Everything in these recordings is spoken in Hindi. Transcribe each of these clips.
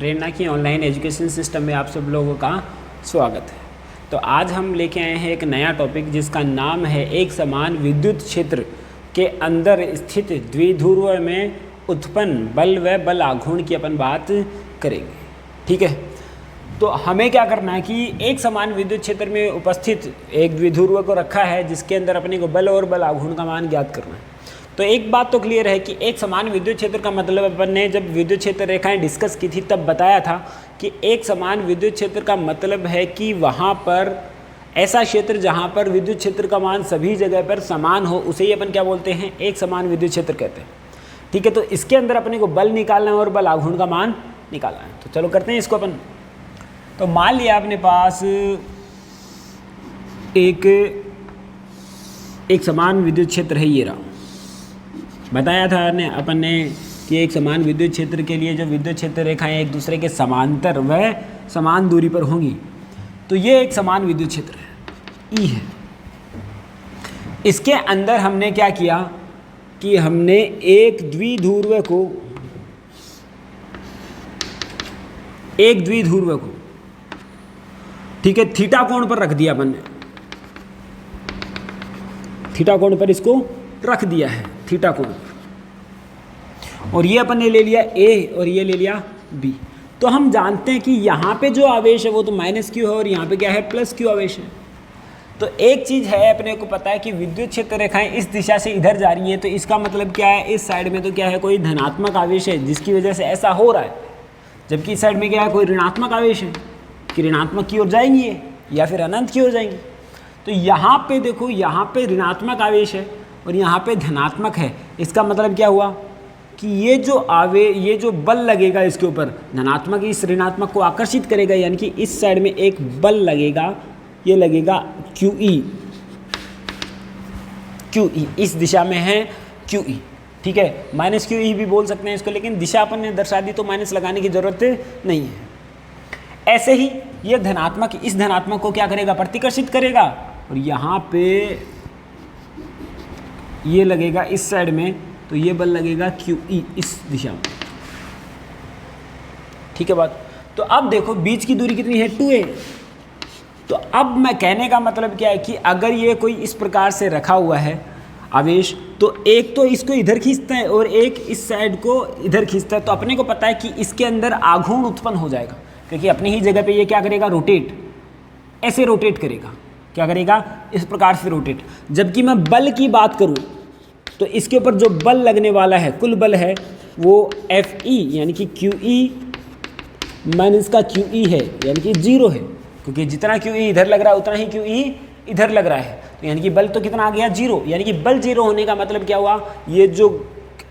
प्रेरणा की ऑनलाइन एजुकेशन सिस्टम में आप सब लोगों का स्वागत है। तो आज हम लेके आए हैं एक नया टॉपिक जिसका नाम है एक समान विद्युत क्षेत्र के अंदर स्थित द्विध्रुव में उत्पन्न बल व बल आघूर्ण की अपन बात करेंगे। ठीक है, तो हमें क्या करना है कि एक समान विद्युत क्षेत्र में उपस्थित एक द्विध्रुव को रखा है जिसके अंदर अपने को बल और बल आघूर्ण का मान ज्ञात करना है। तो एक बात तो क्लियर है कि एक समान विद्युत क्षेत्र का मतलब अपन ने जब विद्युत क्षेत्र रेखाएं डिस्कस की थी तब बताया था कि एक समान विद्युत क्षेत्र का मतलब है कि वहाँ पर ऐसा क्षेत्र जहाँ पर विद्युत क्षेत्र का मान सभी जगह पर समान हो, उसे ही अपन क्या बोलते हैं, एक समान विद्युत क्षेत्र कहते हैं। ठीक है, तो इसके अंदर अपने को बल निकालना है और बल आघूर्ण का मान निकालना है। तो चलो करते हैं इसको अपन। तो मान लिया अपने पास एक समान विद्युत क्षेत्र है, ये रहा। बताया था अपन ने कि एक समान विद्युत क्षेत्र के लिए जो विद्युत क्षेत्र रेखाएं एक दूसरे के समांतर व समान दूरी पर होंगी, तो ये एक समान विद्युत क्षेत्र है, ई है। इसके अंदर हमने क्या किया कि हमने एक द्विध्रुव को ठीक है थीटा कोण पर रख दिया अपन ने, थीटा कोण पर इसको रख दिया है, थीटा कोण। और ये अपन ने ले लिया ए और ये ले लिया बी। तो हम जानते हैं कि यहाँ पे जो आवेश है वो तो माइनस क्यू है और यहाँ पे क्या है, प्लस क्यू आवेश है। तो एक चीज़ है, अपने को पता है कि विद्युत क्षेत्र रेखाएं इस दिशा से इधर जा रही हैं, तो इसका मतलब क्या है, इस साइड में तो क्या है, कोई धनात्मक आवेश है जिसकी वजह से ऐसा हो रहा है, जबकि इस साइड में क्या है, कोई ऋणात्मक आवेश है कि ऋणात्मक की ओर जाएंगी ये या फिर अनंत की ओर जाएंगी। तो यहाँ पे देखो, यहाँ पे ऋणात्मक आवेश है और यहाँ पे धनात्मक है। इसका मतलब क्या हुआ कि ये जो बल लगेगा इसके ऊपर, धनात्मक इस ऋणात्मक को आकर्षित करेगा, यानी कि इस साइड में एक बल लगेगा, ये लगेगा QE, इस दिशा में है QE। ठीक है, माइनस QE भी बोल सकते हैं इसको, लेकिन दिशा अपन ने दर्शा दी तो माइनस लगाने की जरूरत नहीं है। ऐसे ही ये धनात्मक इस धनात्मक को क्या करेगा, प्रतिकर्षित करेगा, और यहाँ पे ये लगेगा इस साइड में, तो ये बल लगेगा QE इस दिशा में। ठीक है बात। तो अब देखो बीच की दूरी कितनी है, 2a। तो अब मैं कहने का मतलब क्या है कि अगर ये कोई इस प्रकार से रखा हुआ है आवेश, तो एक तो इसको इधर खींचता है और एक इस साइड को इधर खींचता है, तो अपने को पता है कि इसके अंदर आघूर्ण उत्पन्न हो जाएगा, क्योंकि अपनी ही जगह पे ये क्या करेगा, रोटेट, ऐसे रोटेट करेगा। क्या करेगा, इस प्रकार से रोटेट। जबकि मैं बल की बात करूं तो इसके ऊपर जो बल लगने वाला है, कुल बल है, वो FE यानी कि QE माइनस का QE है, यानी कि 0 है, क्योंकि जितना QE इधर लग रहा है उतना ही QE इधर लग रहा है। तो यानी कि बल तो कितना आ गया, 0। यानी कि बल 0 होने का मतलब क्या हुआ, ये जो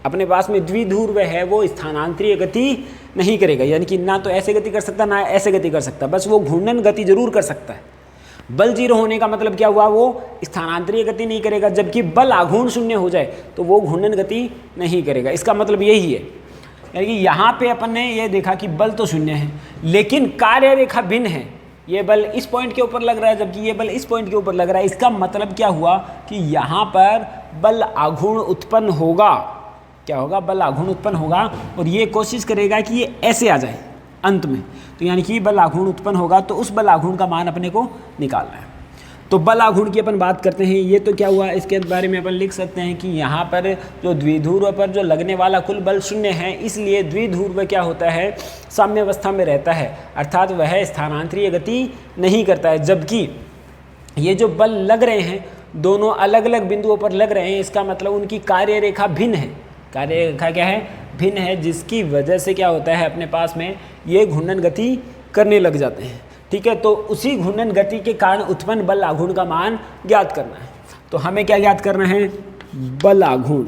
अपने पास में द्विध्रुव है वो स्थानांतरीय गति नहीं करेगा, यानी कि ना तो ऐसे गति कर सकता ना ऐसे गति कर सकता, बस वो घूर्णन गति जरूर कर सकता है। बल 0 होने का मतलब क्या हुआ, वो स्थानांतरीय गति नहीं करेगा, जबकि बल आघूर्ण 0 हो जाए तो वो घूर्णन गति नहीं करेगा। इसका मतलब यही है, यानी कि यहाँ पे अपन ने ये देखा कि बल तो 0 है लेकिन कार्य रेखा भिन्न है। ये बल इस पॉइंट के ऊपर लग रहा है जबकि ये बल इस पॉइंट के ऊपर लग रहा है। इसका मतलब क्या हुआ कि यहाँ पर बल आघूर्ण उत्पन्न होगा। क्या होगा, बल आघूर्ण उत्पन्न होगा और ये कोशिश करेगा कि ये ऐसे आ जाए अंत में, तो यानी कि बल आघूर्ण उत्पन्न होगा, तो उस बल आघूर्ण का मान अपने को निकालना है। तो बल आघूर्ण की अपन बात करते हैं। ये तो क्या हुआ, इसके बारे में अपन लिख सकते हैं कि यहाँ पर जो द्विध्रुव पर जो लगने वाला कुल बल 0 है, इसलिए द्विध्रुव क्या होता है, साम्यावस्था में रहता है, अर्थात वह स्थानांतरीय गति नहीं करता है। जबकि ये जो बल लग रहे हैं दोनों अलग अलग बिंदुओं पर लग रहे हैं, इसका मतलब उनकी कार्य रेखा भिन्न है। कार्य रेखा क्या है, भिन्न है, जिसकी वजह से क्या होता है, अपने पास में ये घूर्णन गति करने लग जाते हैं। ठीक है, तो उसी घूर्णन गति के कारण उत्पन्न बल आघूर्ण का मान ज्ञात करना है। तो हमें क्या ज्ञात करना है, बल आघूर्ण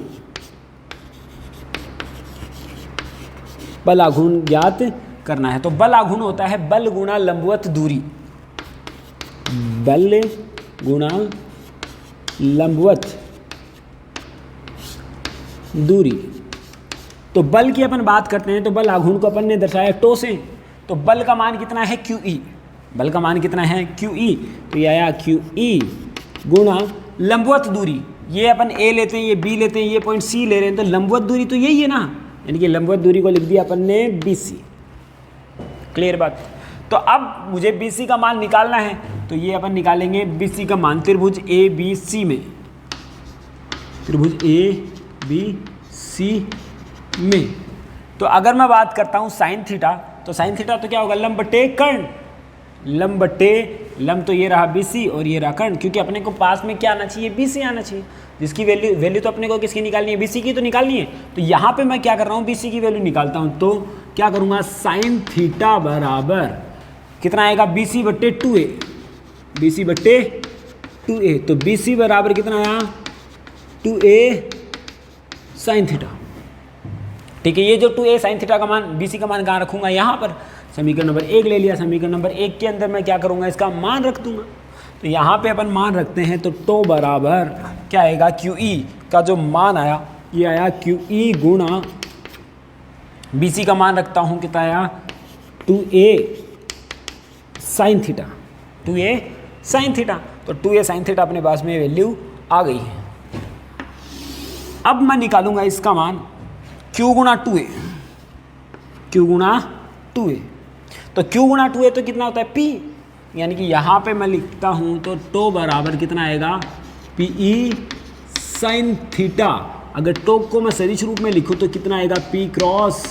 ज्ञात करना है। तो बल आघूर्ण होता है बल गुणा लंबवत दूरी, बल गुणा लंबवत दूरी। तो बल की अपन बात करते हैं, तो बल आघूर्ण को अपन ने दर्शाया टो से। तो बल का मान कितना है, QE, बल का मान कितना है, QE। तो ये आया QE गुणा लंबवत दूरी। ये अपन A लेते हैं, ये B लेते हैं, ये पॉइंट C ले रहे हैं, तो लंबवत दूरी तो यही है ना, यानी कि लंबवत दूरी को लिख दिया अपन ने BC। क्लियर बात। तो अब मुझे बी सी का मान निकालना है, तो ये अपन निकालेंगे बी सी का मान त्रिभुज ए बी सी में, त्रिभुज ए बी सी में। तो अगर मैं बात करता हूँ साइन थीटा, तो साइन थीटा तो क्या होगा, लंब बटे कर्ण, लंब बटे लंब, तो ये रहा बी सी और ये रहा कर्ण, क्योंकि अपने को पास में क्या आना चाहिए, बी सी आना चाहिए, जिसकी वैल्यू तो अपने को किसकी निकालनी है, बी सी की तो निकालनी है। तो यहाँ पे मैं क्या कर रहा हूँ, बी सी की वैल्यू निकालता हूँ, तो क्या करूँगा, साइन थीटा बराबर कितना आएगा, बी सी बट्टे 2a, बी सी बट्टे 2a, तो बी सी बराबर कितना आया, 2a साइन थीटा। ठीक है, ये जो 2a साइन थीटा का मान, बी सी का मान कहाँ रखूँगा, यहाँ पर। समीकरण नंबर 1 ले लिया, समीकरण नंबर 1 के अंदर मैं क्या करूँगा, इसका मान रख दूंगा। तो यहाँ पे अपन मान रखते हैं, तो टो बराबर क्या आएगा, क्यू ई का जो मान आया, ये आया क्यू ई गुणा बी सी का मान रखता हूँ, कितना आया, 2a sine theta, 2a sine theta. तो 2a साइन थीटा अपने पास में वैल्यू आ गई है। अब मैं निकालूंगा इसका मान q गुणा 2a, q गुणा 2a। तो q गुणा 2a तो कितना होता है, p, यानी कि यहाँ पे मैं लिखता हूँ तो टो बराबर कितना आएगा, पी ई साइन थीटा। अगर टो को मैं सदिश रूप में लिखूँ तो कितना आएगा, p क्रॉस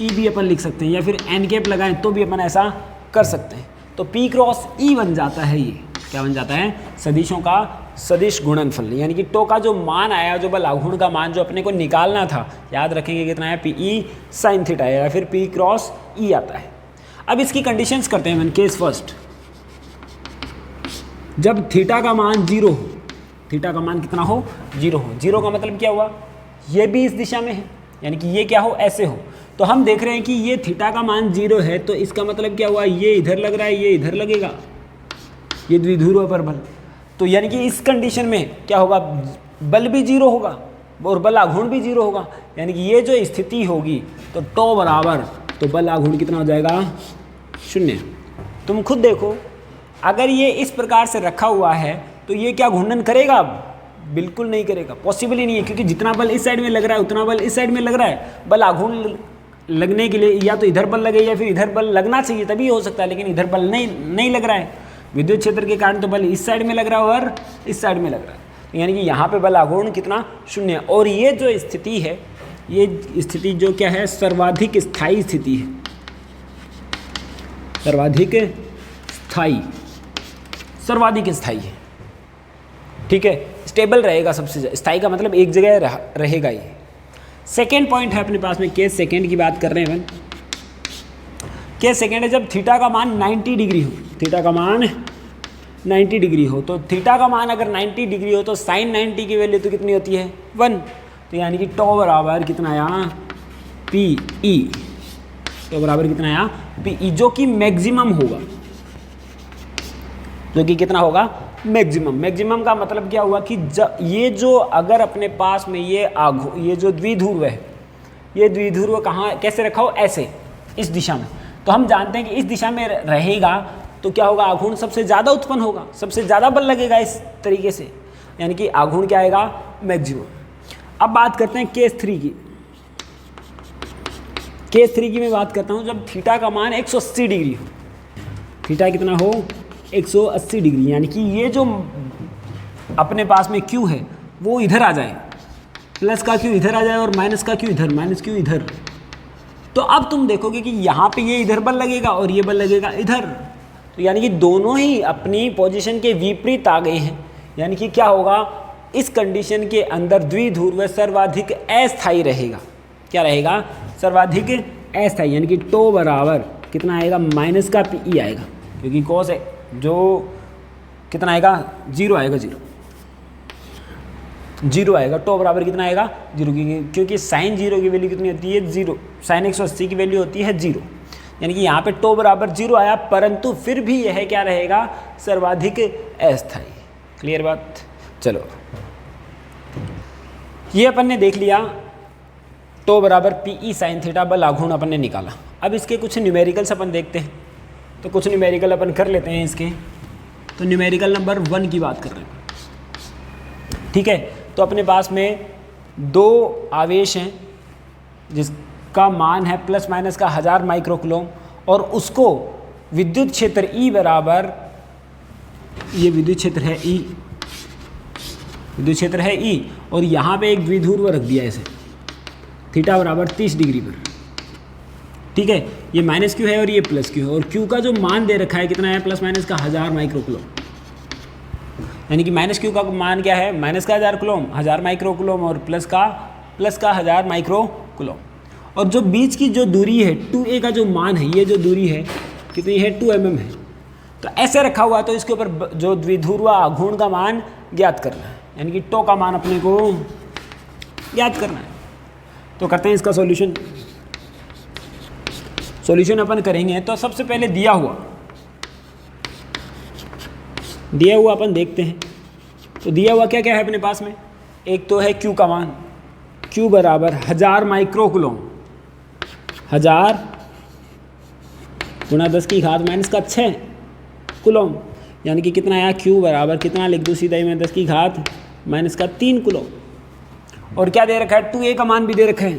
ई भी अपन लिख सकते हैं, या फिर एन कैप लगाएं तो भी अपन ऐसा कर सकते हैं। तो p क्रॉस ई बन जाता है, ये क्या बन जाता है, सदिशों का सदिश गुणनफल, यानी कि टो का जो मान आया, जो बल आघूर्ण का मान जो अपने को निकालना था, याद रखेंगे कितना है, पी ई साइन थीटा या फिर p क्रॉस ई आता है। अब इसकी कंडीशंस करते हैं, केस फर्स्ट, जब थीटा का मान 0 हो, थीटा का मान कितना हो, 0 हो। 0 का मतलब क्या हुआ, ये भी इस दिशा में है, यानी कि ये क्या हो, ऐसे हो। तो हम देख रहे हैं कि ये थीटा का मान 0 है, तो इसका मतलब क्या हुआ, ये इधर लग रहा है, ये इधर लगेगा, ये द्विध्रुव पर बल। तो यानी कि इस कंडीशन में क्या होगा, बल भी 0 होगा और बल आघूर्ण भी 0 होगा, यानी कि ये जो स्थिति होगी तो टो बराबर, तो बल आघूर्ण कितना हो जाएगा, 0। तुम खुद देखो, अगर ये इस प्रकार से रखा हुआ है तो ये क्या घूर्णन करेगा, अब बिल्कुल नहीं करेगा, पॉसिबल ही नहीं है, क्योंकि जितना बल इस साइड में लग रहा है उतना बल इस साइड में लग रहा है। बल आघूर्ण लगने के लिए या तो इधर बल लगे या फिर इधर बल लगना चाहिए, तभी हो सकता है, लेकिन इधर बल नहीं लग रहा है, विद्युत क्षेत्र के कारण तो बल इस साइड में लग रहा है और इस साइड में लग रहा है, यानी कि यहाँ पे बल आघूर्ण कितना, 0 है। और ये जो स्थिति है, ये स्थिति जो क्या है, सर्वाधिक स्थायी स्थिति है, सर्वाधिक स्थायी है, ठीक है, स्टेबल रहेगा, सबसे स्थायी का मतलब एक जगह रहेगा ये। सेकेंड पॉइंट है अपने पास में, केस सेकेंड की बात कर रहे हैं अपन। केस सेकेंड है जब थीटा का मान 90 डिग्री हो, थीटा का मान 90 डिग्री हो, तो थीटा का मान अगर 90 डिग्री हो तो साइन 90 की वैल्यू तो कितनी होती है, 1। तो यानी कि टो बराबर कितना आया, पी ई, टो बराबर कितना आया, पी ई, जो कि मैक्सिमम होगा, जो कि कितना होगा, मैक्सिमम। मैक्सिमम का मतलब क्या हुआ कि ये जो अगर अपने पास में ये जो द्विध्रुव है, ये द्विध्रुव कहाँ कैसे रखा हो, ऐसे इस दिशा में, तो हम जानते हैं कि इस दिशा में रहेगा तो क्या होगा, आघूर्ण सबसे ज़्यादा उत्पन्न होगा, सबसे ज़्यादा बल लगेगा इस तरीके से, यानी कि आघूर्ण क्या आएगा, मैक्सिमम। अब बात करते हैं केस 3 की। केस 3 की मैं बात करता हूँ जब थीटा का मान 180 डिग्री हो, थीटा कितना हो, 180 डिग्री, यानी कि ये जो अपने पास में Q है वो इधर आ जाए, प्लस का Q इधर आ जाए और माइनस का Q इधर, माइनस Q इधर। तो अब तुम देखोगे कि यहाँ पे ये इधर बल लगेगा और ये बल लगेगा इधर, तो यानी कि दोनों ही अपनी पोजीशन के विपरीत आ गए हैं, यानी कि क्या होगा, इस कंडीशन के अंदर द्विध्रुव सर्वाधिक अस्थायी रहेगा। क्या रहेगा, सर्वाधिक अस्थायी, यानी कि टो बराबर कितना आएगा, माइनस का पी ई आएगा, क्योंकि कॉस है जो कितना आएगा, 0 आएगा, 0 आएगा। टो बराबर कितना आएगा, 0, क्योंकि साइन 0 की वैल्यू कितनी होती है, 0, साइन 180 की वैल्यू होती है 0, यानी कि यहाँ पे टो बराबर 0 आया, परंतु फिर भी यह क्या रहेगा, सर्वाधिक अस्थायी। क्लियर बात। चलो ये अपन ने देख लिया, टो बराबर पी ई साइन थीटा, बल आघूर्ण अपन ने निकाला। अब इसके कुछ न्यूमेरिकल्स अपन देखते हैं, तो कुछ न्यूमेरिकल अपन कर लेते हैं इसके। तो न्यूमेरिकल नंबर 1 की बात कर रहे हैं, ठीक है। तो अपने पास में 2 आवेश हैं जिसका मान है प्लस माइनस का 1000 माइक्रो कूलम, और उसको विद्युत क्षेत्र E बराबर, ये विद्युत क्षेत्र है E, विद्युत क्षेत्र है E, और यहाँ पे एक द्विध्रुव रख दिया इसे थीटा बराबर 30 डिग्री पर, ठीक है। ये माइनस क्यू है और ये प्लस क्यू है, और क्यू का जो मान दे रखा है कितना है, प्लस माइनस का 1000 माइक्रो कूलम, यानी कि माइनस क्यू का मान क्या है, माइनस का 1000 माइक्रो कूलम और प्लस का 1000 माइक्रो कूलम। और जो बीच की जो दूरी है 2a का जो मान है, ये जो दूरी है कितनी है, 2 mm है। तो ऐसे रखा हुआ है, तो इसके ऊपर जो द्विध्रुव घूर्ण का मान ज्ञात करना है, यानी कि टो का मान अपने को ज्ञात करना है। तो करते हैं इसका सॉल्यूशन अपन करेंगे। तो सबसे पहले दिया हुआ अपन देखते हैं। तो दिया हुआ क्या क्या है अपने पास में, एक तो है Q का मान, Q बराबर 1000 माइक्रो कूलम, 1000 गुणा 10 की घात माइनस का 6 कूलम, यानी कि कितना आया, Q बराबर कितना लिख दूँ सीधा ही मैं, 10 की घात माइनस का 3 कूलम। और क्या दे रखा है, 2a का मान भी दे रखा है।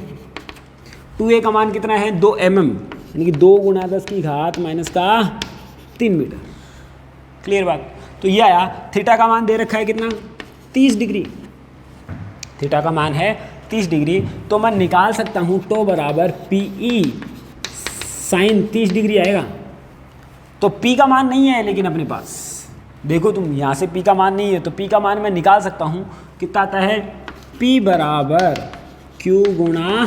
2a का मान कितना है, 2 mm, यानी कि 2 गुणा 10 की घात माइनस का 3 मीटर। क्लियर बात। तो ये आया। थीटा का मान दे रखा है कितना, 30 डिग्री, थीटा का मान है 30 डिग्री। तो मैं निकाल सकता हूँ टो बराबर PE साइन 30 डिग्री आएगा। तो P का मान नहीं है लेकिन अपने पास, देखो तुम यहाँ से P का मान नहीं है, तो P का मान मैं निकाल सकता हूँ, कितना आता है, P बराबर Q गुणा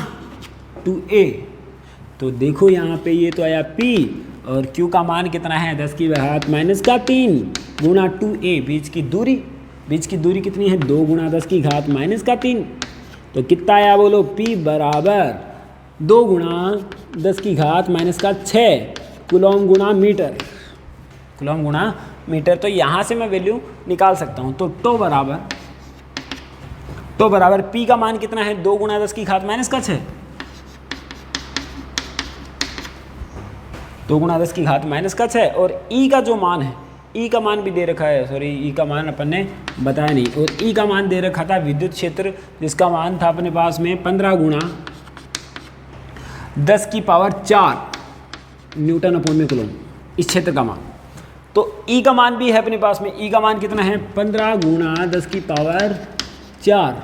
2a। तो देखो यहाँ पे ये तो आया P, और Q का मान कितना है, 10 की घात माइनस का 3 गुणा 2a, बीच की दूरी कितनी है, 2 गुणा 10 की घात माइनस का 3। तो कितना आया बोलो, P बराबर 2 गुणा 10 की घात माइनस का 6 कूलम गुणा मीटर। तो यहाँ से मैं वैल्यू निकाल सकता हूँ। तो टो बराबर P का मान कितना है, 2 गुणा 10 की घात माइनस का 6, 2 गुणा 10 की घात माइनस का 6। और E का जो मान है, E का मान भी दे रखा है, सॉरी E का मान अपन ने बताया नहीं। और E का मान दे रखा था विद्युत क्षेत्र, जिसका मान था अपने पास में 15 गुणा 10 की पावर 4 न्यूटन अपॉन में कूलम, इस क्षेत्र का मान। तो E का मान भी है अपने पास में, E का मान कितना है, 15 गुणा 10 की पावर 4।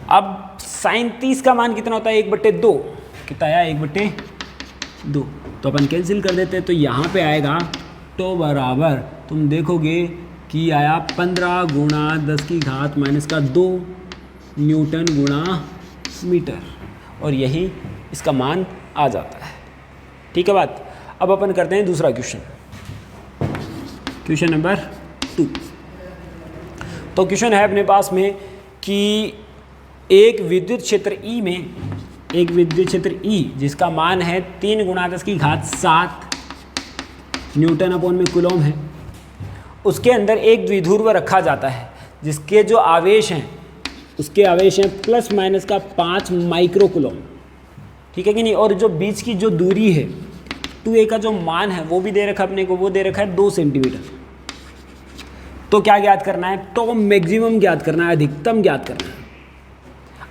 अब साइन 30 का मान कितना होता है, 1/2, कितना आया, 1/2। तो अपन कैंसिल कर देते हैं। तो यहाँ पे आएगा टो बराबर, तुम देखोगे कि आया 15 गुणा 10 की घात माइनस का 2 न्यूटन गुणा मीटर, और यही इसका मान आ जाता है। ठीक है बात। अब अपन करते हैं दूसरा क्वेश्चन नंबर 2। तो क्वेश्चन है अपने पास में कि एक विद्युत क्षेत्र E जिसका मान है 3 गुणा 10 की घात 7 न्यूटन अपॉन में कूलम है, उसके अंदर एक द्विध्रुव रखा जाता है जिसके जो आवेश हैं, उसके आवेश हैं प्लस माइनस का 5 माइक्रो कूलम, ठीक है कि नहीं। और जो बीच की जो दूरी है 2a का जो मान है वो भी दे रखा अपने को, वो दे रखा है 2 सेंटीमीटर। तो क्या ज्ञात करना है, तो मैक्सिमम ज्ञात करना है, अधिकतम ज्ञात करना है,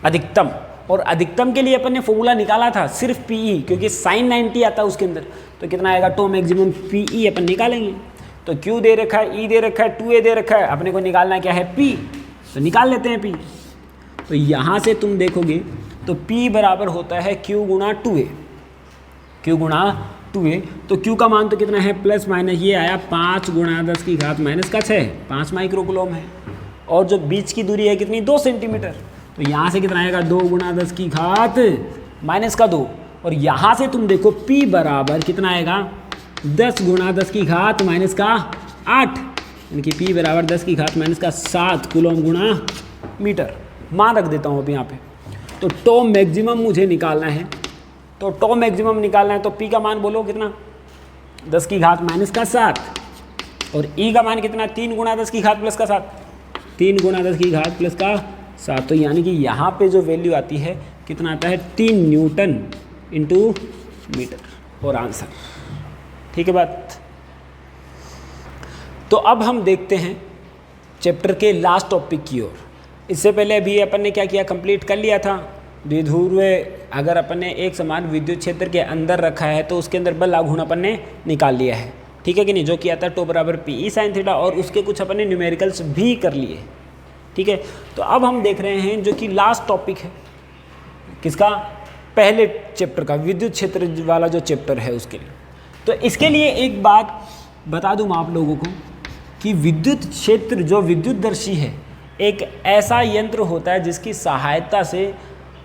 अधिकतम। और अधिकतम के लिए अपन ने फॉर्मूला निकाला था सिर्फ PE, क्योंकि साइन 90 आता है उसके अंदर। तो कितना आएगा, टो मैक्सिमम PE अपन निकालेंगे। तो Q दे रखा है, E दे रखा है, 2a दे रखा है, अपने को निकालना क्या है, P। तो निकाल लेते हैं P। तो यहाँ से तुम देखोगे तो P बराबर होता है Q गुणा 2a, Q गुणा 2a। तो Q का मान तो कितना है, प्लस माइनस ये आया 5 गुणा 10 की घात माइनस का 6, 5 माइक्रो कूलम है। और जो बीच की दूरी है कितनी, 2 सेंटीमीटर। तो यहाँ से कितना आएगा, 2 गुणा 10 की घात माइनस का 2। और यहाँ से तुम देखो P बराबर कितना आएगा, 10 गुणा 10 की घात माइनस का 8, यानी कि P बराबर 10 की घात माइनस का 7 कूलम गुणा मीटर। मान रख देता हूँ अभी यहाँ पे। तो टो मैक्सिमम मुझे निकालना है, तो टो मैक्सिमम निकालना है। तो P का मान बोलो कितना, 10 की घात माइनस का 7, और E का मान कितना, 3 गुणा 10 की घात प्लस का 7, 3 गुणा 10 की घात प्लस का 7। तो यानी कि यहाँ पे जो वैल्यू आती है कितना आता है, 3 न्यूटन इंटू मीटर, और आंसर। ठीक है बात। तो अब हम देखते हैं चैप्टर के लास्ट टॉपिक की ओर। इससे पहले अभी अपन ने क्या किया, कंप्लीट कर लिया था द्विध्रुवीय अगर अपन ने एक समान विद्युत क्षेत्र के अंदर रखा है तो उसके अंदर बल लागू अपन ने निकाल लिया है, ठीक है कि नहीं, जो कि आता है टो बराबर PE sin थीटा, और उसके कुछ अपन ने न्यूमेरिकल्स भी कर लिए, ठीक है। तो अब हम देख रहे हैं जो कि लास्ट टॉपिक है किसका, पहले चैप्टर का, विद्युत क्षेत्र वाला जो चैप्टर है उसके लिए। तो इसके लिए एक बात बता दूं आप लोगों को कि विद्युत क्षेत्र जो विद्युतदर्शी है एक ऐसा यंत्र होता है जिसकी सहायता से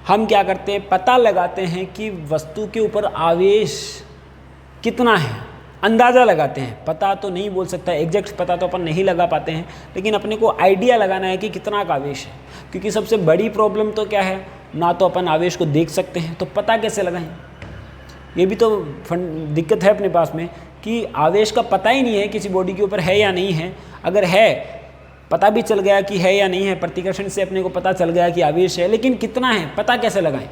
हम क्या करते हैं, पता लगाते हैं कि वस्तु के ऊपर आवेश कितना है, अंदाज़ा लगाते हैं। पता तो नहीं बोल सकता, एग्जैक्ट पता तो अपन नहीं लगा पाते हैं, लेकिन अपने को आइडिया लगाना है कि कितना का आवेश है। क्योंकि सबसे बड़ी प्रॉब्लम तो क्या है, ना तो अपन आवेश को देख सकते हैं, तो पता कैसे लगाएं, ये भी तो दिक्कत है अपने पास में कि आवेश का पता ही नहीं है किसी बॉडी के ऊपर है या नहीं है। अगर है, पता भी चल गया कि है या नहीं है, प्रतिकर्षण से अपने को पता चल गया कि आवेश है, लेकिन कितना है पता कैसे लगाएं,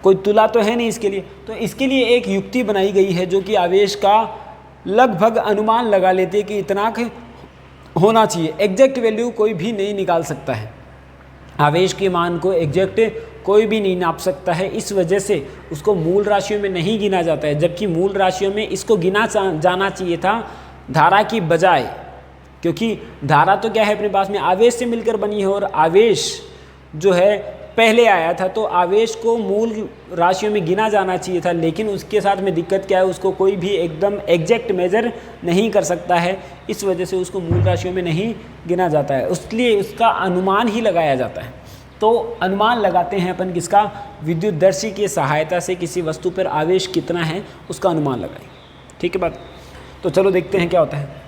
कोई तुला तो है नहीं इसके लिए। तो इसके लिए एक युक्ति बनाई गई है जो कि आवेश का लगभग अनुमान लगा लेती है कि इतना होना चाहिए। एग्जैक्ट वैल्यू कोई भी नहीं निकाल सकता है, आवेश के मान को एग्जैक्ट कोई भी नहीं नाप सकता है, इस वजह से उसको मूल राशियों में नहीं गिना जाता है, जबकि मूल राशियों में इसको गिना जाना चाहिए था धारा की बजाय। क्योंकि धारा तो क्या है अपने पास में आवेश से मिलकर बनी है, और आवेश जो है पहले आया था, तो आवेश को मूल राशियों में गिना जाना चाहिए था। लेकिन उसके साथ में दिक्कत क्या है, उसको कोई भी एकदम एग्जैक्ट मेजर नहीं कर सकता है, इस वजह से उसको मूल राशियों में नहीं गिना जाता है, इसलिए उसका अनुमान ही लगाया जाता है। तो अनुमान लगाते हैं अपन किसका, विद्युतदर्शी की सहायता से किसी वस्तु पर आवेश कितना है उसका अनुमान लगाएं, ठीक है बात। तो चलो देखते हैं क्या होता है।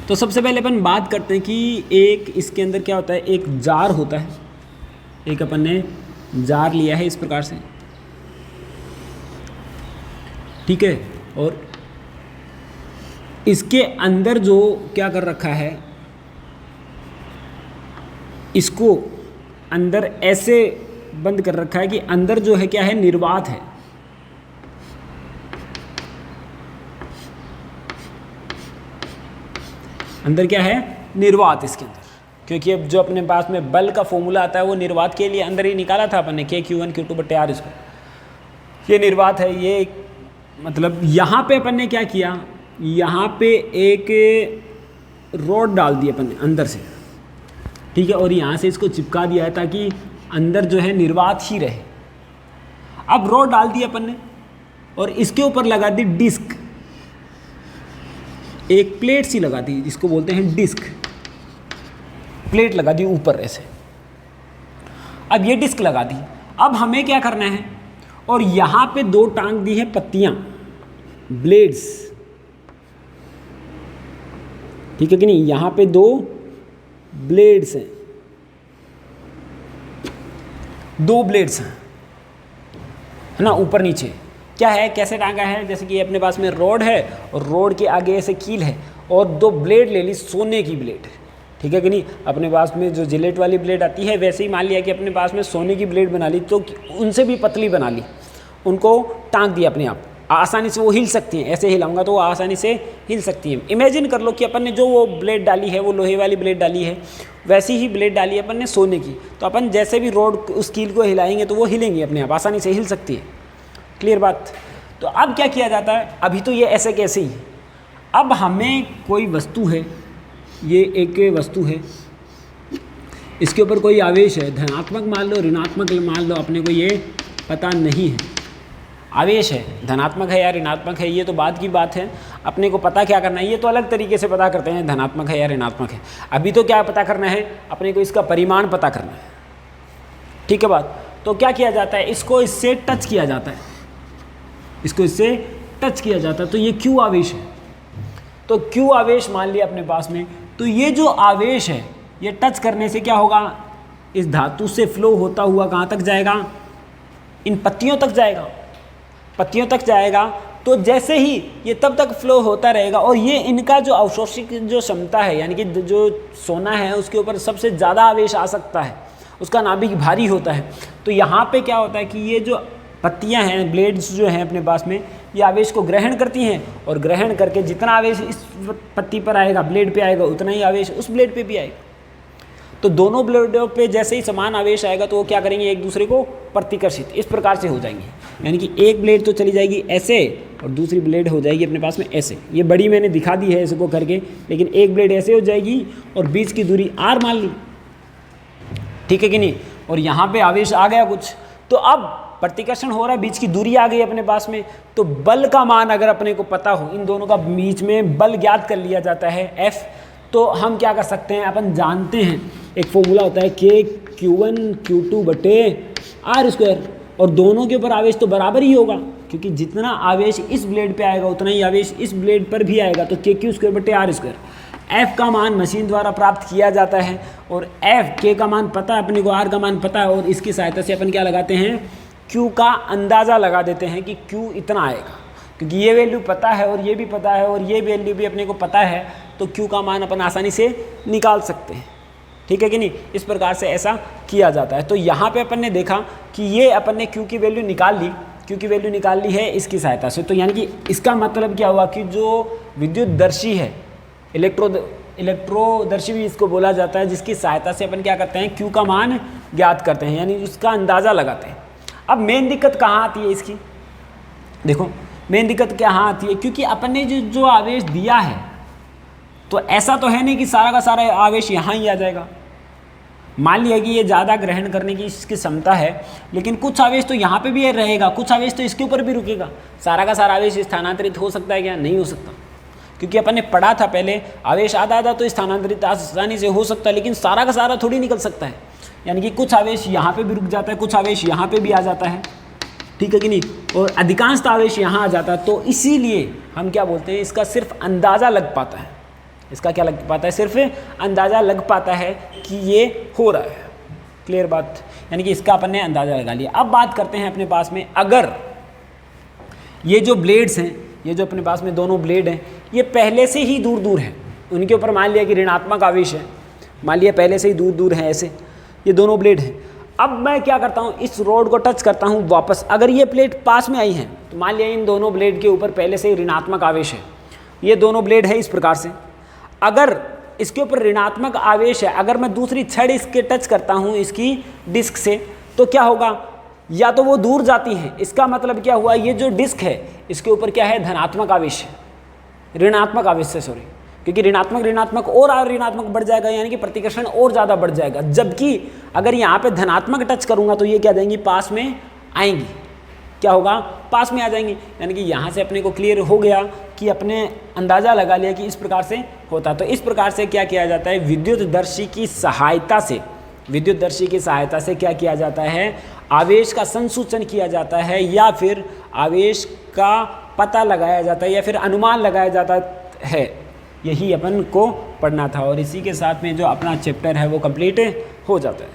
तो सबसे पहले अपन बात करते हैं कि एक इसके अंदर क्या होता है, एक जार होता है, एक अपन ने जार लिया है इस प्रकार से, ठीक है, और इसके अंदर जो क्या कर रखा है, इसको अंदर ऐसे बंद कर रखा है कि अंदर जो है क्या है, निर्वात है। अंदर क्या है, निर्वात इसके अंदर, क्योंकि अब जो अपने पास में बल का फॉर्मूला आता है वो निर्वात के लिए अंदर ही निकाला था अपन ने, K Q1 Q2/R, इसको ये निर्वात है। ये मतलब यहाँ पे अपन ने क्या किया, यहाँ पे एक रॉड डाल दी अपन ने अंदर से, ठीक है, और यहाँ से इसको चिपका दिया है ताकि अंदर जो है निर्वात ही रहे। अब रॉड डाल दी अपन ने और इसके ऊपर लगा दी डिस्क, एक प्लेट सी लगा दी, जिसको बोलते हैं डिस्क, प्लेट लगा दी ऊपर ऐसे। अब ये डिस्क लगा दी, अब हमें क्या करना है, और यहाँ पे दो टांग दी है पत्तियाँ, ब्लेड्स, ठीक है कि नहीं, यहाँ पे दो ब्लेड्स हैं, दो ब्लेड्स हैं, है ना, ऊपर नीचे। क्या है, कैसे टांगा है, जैसे कि अपने पास में रोड है और रोड के आगे ऐसे कील है, और दो ब्लेड ले ली, सोने की ब्लेड, ठीक है कि नहीं। अपने पास में जो जिलेट वाली ब्लेड आती है, वैसे ही मान लिया कि अपने पास में सोने की ब्लेड बना ली, तो उनसे भी पतली बना ली, उनको टांग दिया अपने आप, आसानी से वो हिल सकती हैं, ऐसे हिलाऊंगा तो वो आसानी से हिल सकती हैं। इमेजिन कर लो कि अपन ने जो वो ब्लेड डाली है, वो लोहे वाली ब्लेड डाली है, वैसी ही ब्लेड डाली है अपन ने सोने की, तो अपन जैसे भी रोड उस कील को हिलाएंगे तो वो हिलेंगी अपने आप, आसानी से हिल सकती है। क्लियर बात। तो अब क्या किया जाता है, अभी तो ये ऐसे कैसे ही, अब हमें कोई वस्तु है, ये एक वस्तु है, इसके ऊपर कोई आवेश है, धनात्मक मान लो ऋणात्मक मान लो, अपने को ये पता नहीं है, आवेश है, धनात्मक है या ऋणात्मक है ये तो बाद की बात है, अपने को पता क्या करना है, ये तो अलग तरीके से पता करते हैं धनात्मक है या ऋणात्मक है। अभी तो क्या पता करना है, अपने को इसका परिमाण पता करना है, ठीक है बात। तो क्या किया जाता है, इसको इससे टच किया जाता है, इसको इससे टच किया जाता है, तो ये क्यू आवेश है। तो क्यू आवेश मान लिया अपने पास में, तो ये जो आवेश है ये टच करने से क्या होगा, इस धातु से फ्लो होता हुआ कहाँ तक जाएगा, इन पत्तियों तक जाएगा, पत्तियों तक जाएगा। तो जैसे ही ये तब तक फ्लो होता रहेगा, और ये इनका जो अवशोषित जो क्षमता है, यानी कि जो सोना है उसके ऊपर सबसे ज़्यादा आवेश आ सकता है, उसका नाभिक भारी होता है। तो यहाँ पे क्या होता है कि ये जो पत्तियाँ हैं, ब्लेड्स जो हैं अपने पास में, ये आवेश को ग्रहण करती हैं, और ग्रहण करके जितना आवेश इस पत्ती पर आएगा, ब्लेड पे आएगा, उतना ही आवेश उस ब्लेड पे भी आएगा। तो दोनों ब्लेडों पे जैसे ही समान आवेश आएगा तो वो क्या करेंगे, एक दूसरे को प्रतिकर्षित इस प्रकार से हो जाएंगे। यानी कि एक ब्लेड तो चली जाएगी ऐसे और दूसरी ब्लेड हो जाएगी अपने पास में ऐसे। ये बड़ी मैंने दिखा दी है इसको करके, लेकिन एक ब्लेड ऐसे हो जाएगी और बीच की दूरी r मान ली, ठीक है कि नहीं। और यहाँ पे आवेश आ गया कुछ, तो अब प्रतिकर्षण हो रहा है, बीच की दूरी आ गई अपने पास में, तो बल का मान अगर अपने को पता हो, इन दोनों का बीच में बल ज्ञात कर लिया जाता है F, तो हम क्या कर सकते हैं, अपन जानते हैं एक फॉर्मूला होता है K Q1 Q2 बटे R², और दोनों के ऊपर आवेश तो बराबर ही होगा, क्योंकि जितना आवेश इस ब्लेड पे आएगा उतना ही आवेश इस ब्लेड पर भी आएगा, तो KQ² बटे R²। F का मान मशीन द्वारा प्राप्त किया जाता है, और F K का मान पता है अपने को, R का मान पता है, और इसकी सहायता से अपन क्या लगाते हैं, Q का अंदाज़ा लगा देते हैं कि Q इतना आएगा, क्योंकि ये वैल्यू पता है और ये भी पता है और ये वैल्यू भी अपने को पता है, तो Q का मान अपन आसानी से निकाल सकते हैं, ठीक है कि नहीं। इस प्रकार से ऐसा किया जाता है। तो यहाँ पे अपन ने देखा कि ये अपन ने Q की वैल्यू निकाल ली, Q की वैल्यू निकाल ली है इसकी सहायता से। तो यानी कि इसका मतलब क्या हुआ कि जो विद्युतदर्शी है, इलेक्ट्रोदर्शी भी इसको बोला जाता है, जिसकी सहायता से अपन क्या करते हैं, Q का मान ज्ञात करते हैं, यानी उसका अंदाज़ा लगाते हैं। अब मेन दिक्कत कहाँ आती है इसकी, देखो मेन दिक्कत कहाँ आती है, क्योंकि अपन ने जो आवेश दिया है, तो ऐसा तो है नहीं कि सारा का सारा आवेश यहाँ ही आ जाएगा। मान लिया कि ये ज़्यादा ग्रहण करने की इसकी क्षमता है, लेकिन कुछ आवेश तो यहाँ पे भी रहेगा, कुछ आवेश तो इसके ऊपर भी रुकेगा। सारा का सारा आवेश स्थानांतरित हो सकता है क्या, नहीं हो सकता, क्योंकि अपन ने पढ़ा था पहले, आवेश आधा आधा तो स्थानांतरित आसानी से हो सकता है, लेकिन सारा का सारा थोड़ी निकल सकता है। यानी कि कुछ आवेश यहाँ पे भी रुक जाता है, कुछ आवेश यहाँ पे भी आ जाता है, ठीक है कि नहीं, और अधिकांश आवेश यहाँ आ जाता है। तो इसीलिए हम क्या बोलते हैं, इसका सिर्फ अंदाज़ा लग पाता है, इसका क्या लग पाता है, सिर्फ अंदाज़ा लग पाता है कि ये हो रहा है। क्लियर बात, यानी कि इसका अपन ने अंदाज़ा लगा लिया। अब बात करते हैं अपने पास में, अगर ये जो ब्लेड्स हैं, ये जो अपने पास में दोनों ब्लेड हैं, ये पहले से ही दूर दूर हैं, उनके ऊपर मान लिया कि ऋणात्मक आवेश है, मान लिया पहले से ही दूर दूर हैं, ऐसे ये दोनों ब्लेड हैं। अब मैं क्या करता हूँ, इस रोड को टच करता हूँ वापस, अगर ये प्लेट पास में आई है तो मान लिया इन दोनों ब्लेड के ऊपर पहले से ही ऋणात्मक आवेश है, ये दोनों ब्लेड है इस प्रकार से। अगर इसके ऊपर ऋणात्मक आवेश है, अगर मैं दूसरी छड़ इसके टच करता हूँ इसकी डिस्क से, तो क्या होगा, या तो वो दूर जाती है, इसका मतलब क्या हुआ, ये जो डिस्क है इसके ऊपर क्या है, धनात्मक आवेश है, ऋणात्मक आवेश से सॉरी, क्योंकि ऋणात्मक और ऋणात्मक बढ़ जाएगा, यानी कि प्रतिकर्षण और ज़्यादा बढ़ जाएगा। जबकि अगर यहाँ पे धनात्मक टच करूँगा तो ये क्या देंगी, पास में आएंगी, क्या होगा, पास में आ जाएंगी। यानी कि यहाँ से अपने को क्लियर हो गया कि अपने अंदाज़ा लगा लिया कि इस प्रकार से होता। तो इस प्रकार से क्या किया जाता है, विद्युतदर्शी की सहायता से क्या किया जाता है, आवेश का संसूचन किया जाता है, या फिर आवेश का पता लगाया जाता है, या फिर अनुमान लगाया जाता है। यही अपन को पढ़ना था, और इसी के साथ में जो अपना चैप्टर है वो कंप्लीट हो जाता है।